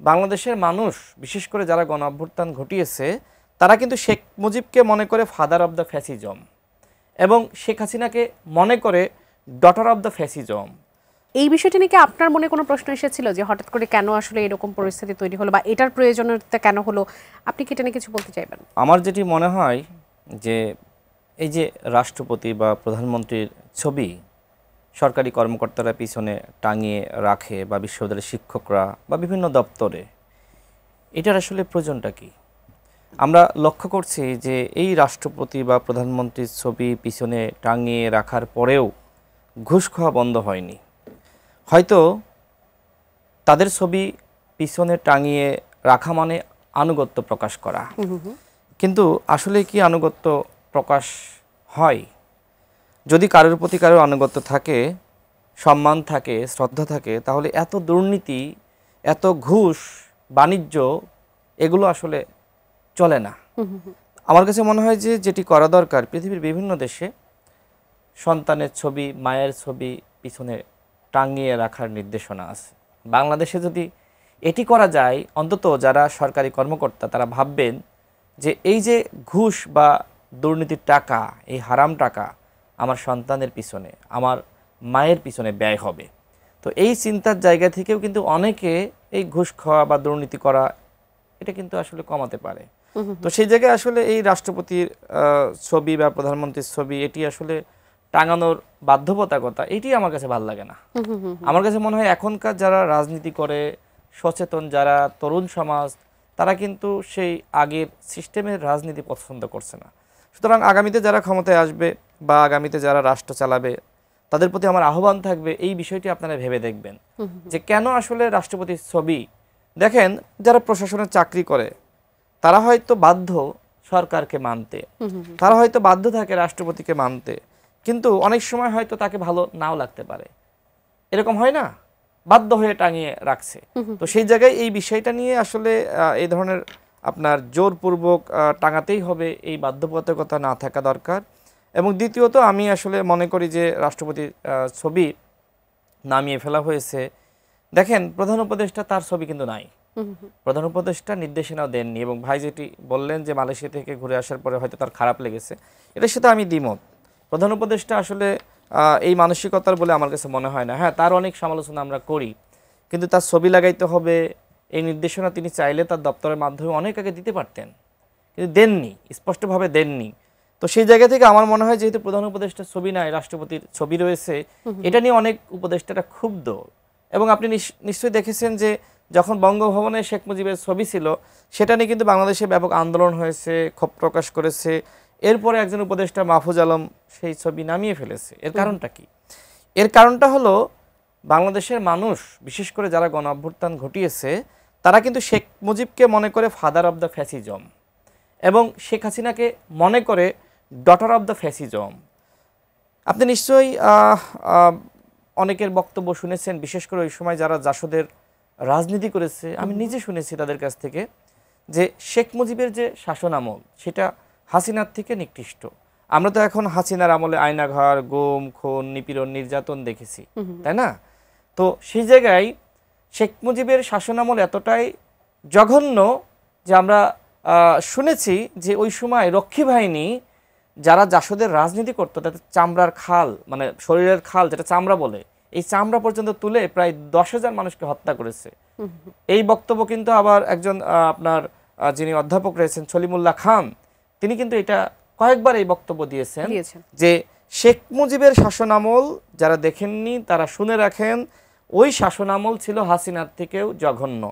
বাংলাদেশের মানুষ বিশেষ করে যারা গণ অভ্যুত্থান ঘটিয়েছে তারা কিন্তু শেখ মুজিবকে মনে করে ফাদার অব দ্য ফ্যাসিজম এবং শেখ হাসিনাকে মনে করে ডটার অব দ্য ফ্যাসিজম। এই বিষয়টি নিয়ে কি আপনার মনে কোনো প্রশ্ন এসেছিল যে হঠাৎ করে কেন আসলে এরকম পরিস্থিতি তৈরি হলো বা এটার প্রয়োজনীয়তা কেন হলো? আপনি কি এটা নিয়ে কিছু বলতে চাইবেন? আমার যেটি মনে হয় যে এই যে রাষ্ট্রপতি বা প্রধানমন্ত্রীর ছবি সরকারি কর্মকর্তারা পিছনে টাঙিয়ে রাখে বা বিশ্ববিদ্যালয়ের শিক্ষকরা বা বিভিন্ন দপ্তরে, এটার আসলে প্রয়োজনটা কি? আমরা লক্ষ্য করছি যে এই রাষ্ট্রপতি বা প্রধানমন্ত্রীর ছবি পিছনে টাঙিয়ে রাখার পরেও ঘুষ খাওয়া বন্ধ হয়নি। হয়তো তাদের ছবি পিছনে টাঙিয়ে রাখা মানে আনুগত্য প্রকাশ করা, কিন্তু আসলে কি আনুগত্য প্রকাশ হয়? যদি কারোর প্রতি কারোর আনুগত্য থাকে, সম্মান থাকে, শ্রদ্ধা থাকে, তাহলে এত দুর্নীতি, এত ঘুষ, বাণিজ্য এগুলো আসলে চলে না। আমার কাছে মনে হয় যে যেটি করা দরকার, পৃথিবীর বিভিন্ন দেশে সন্তানের ছবি, মায়ের ছবি পিছনে টাঙিয়ে রাখার নির্দেশনা আছে। বাংলাদেশে যদি এটি করা যায়, অন্তত যারা সরকারি কর্মকর্তা তারা ভাববেন যে এই যে ঘুষ বা দুর্নীতির টাকা, এই হারাম টাকা আমার সন্তানের পিছনে, আমার মায়ের পিছনে ব্যয় হবে। তো এই চিন্তার জায়গা থেকেও কিন্তু অনেকে এই ঘুষ খাওয়া বা দুর্নীতি করা এটা কিন্তু আসলে কমাতে পারে। তো সেই জায়গায় আসলে এই রাষ্ট্রপতির ছবি বা প্রধানমন্ত্রীর ছবি এটি আসলে টাঙানোর বাধ্যবাধকতা, এটি আমার কাছে ভালো লাগে না। আমার কাছে মনে হয় এখনকার যারা রাজনীতি করে, সচেতন যারা তরুণ সমাজ, তারা কিন্তু সেই আগের সিস্টেমের রাজনীতি পছন্দ করছে না। সুতরাং আগামীতে যারা ক্ষমতায় আসবে বা আগামীতে যারা রাষ্ট্র চালাবে, তাদের প্রতি আমার আহ্বান থাকবে এই বিষয়টি আপনারা ভেবে দেখবেন যে কেন আসলে রাষ্ট্রপতির ছবি। দেখেন, যারা প্রশাসনের চাকরি করে তারা হয়তো বাধ্য সরকারকে মানতে, তারা হয়তো বাধ্য থাকে রাষ্ট্রপতিকে মানতে, কিন্তু অনেক সময় হয়তো তাকে ভালো নাও লাগতে পারে। এরকম হয় না? বাধ্য হয়ে টাঙিয়ে রাখছে। তো সেই জায়গায় এই বিষয়টা নিয়ে আসলে এই ধরনের আপনার জোরপূর্বক টাঙাতেই হবে, এই বাধ্যবাধকতা না থাকা দরকার। এবং দ্বিতীয়ত আমি আসলে মনে করি যে রাষ্ট্রপতির ছবি নামিয়ে ফেলা হয়েছে। দেখেন, প্রধান উপদেষ্টা তার ছবি কিন্তু নাই। প্রধান উপদেষ্টা নির্দেশনাও দেননি। এবং ভাই যেটি বললেন যে মালয়েশিয়া থেকে ঘুরে আসার পরে হয়তো তার খারাপ লেগেছে, এটার সাথে আমি দ্বিমত। প্রধান উপদেষ্টা আসলে এই মানসিকতার বলে আমার কাছে মনে হয় না। হ্যাঁ, তার অনেক সমালোচনা আমরা করি, কিন্তু তার ছবি লাগাইতে হবে এই নির্দেশনা তিনি চাইলে তার দপ্তরের মাধ্যমে অনেক আগে দিতে পারতেন, কিন্তু দেননি, স্পষ্টভাবে দেননি। তো সেই জায়গা থেকে আমার মনে হয় যেহেতু প্রধান উপদেষ্টার ছবি নাই, রাষ্ট্রপতির ছবি রয়েছে, এটা নিয়ে অনেক উপদেষ্টারা ক্ষুব্ধ। এবং আপনি নিশ্চয়ই দেখেছেন যে যখন বঙ্গভবনে শেখ মুজিবের ছবি ছিল, সেটা নিয়ে কিন্তু বাংলাদেশে ব্যাপক আন্দোলন হয়েছে, ক্ষোভ প্রকাশ করেছে। এরপরে একজন উপদেষ্টা মাহফুজ আলম সেই ছবি নামিয়ে ফেলেছে। এর কারণটা কি? এর কারণটা হলো বাংলাদেশের মানুষ বিশেষ করে যারা গণ অভ্যুত্থান ঘটিয়েছে তারা কিন্তু শেখ মুজিবকে মনে করে ফাদার অব দ্য ফ্যাসিজম এবং শেখ হাসিনাকে মনে করে ডটার অব দ্য ফ্যাসিজম। আপনি নিশ্চয়ই অনেকের বক্তব্য শুনেছেন, বিশেষ করে ওই সময় যারা জাসদের রাজনীতি করেছে, আমি নিজে শুনেছি তাদের কাছ থেকে যে শেখ মুজিবের যে শাসন আমল সেটা হাসিনার থেকে নিকৃষ্ট। আমরা তো এখন হাসিনার আমলে আয়নাঘর, গুম, খুন, নিপীড়ন, নির্যাতন দেখেছি, তাই না? তো সেই জায়গায় শেখ মুজিবের শাসন আমল এতটাই জঘন্য যে আমরা শুনেছি যে ওই সময় রক্ষী বাহিনী যারা জাসদের রাজনীতি করতো তাদের চামড়ার খাল, মানে শরীরের খাল যেটা চামড়া বলে, এই চামড়া পর্যন্ত তুলে প্রায় 10,000 মানুষকে হত্যা করেছে। এই বক্তব্য কিন্তু আবার একজন আপনার যিনি অধ্যাপক রয়েছেন সলিমুল্লাহ খান, তিনি কিন্তু এটা কয়েকবার এই বক্তব্য দিয়েছেন যে শেখ মুজিবের শাসনামল যারা দেখেননি তারা শুনে রাখেন, ওই শাসনামল ছিল হাসিনার থেকেও জঘন্য।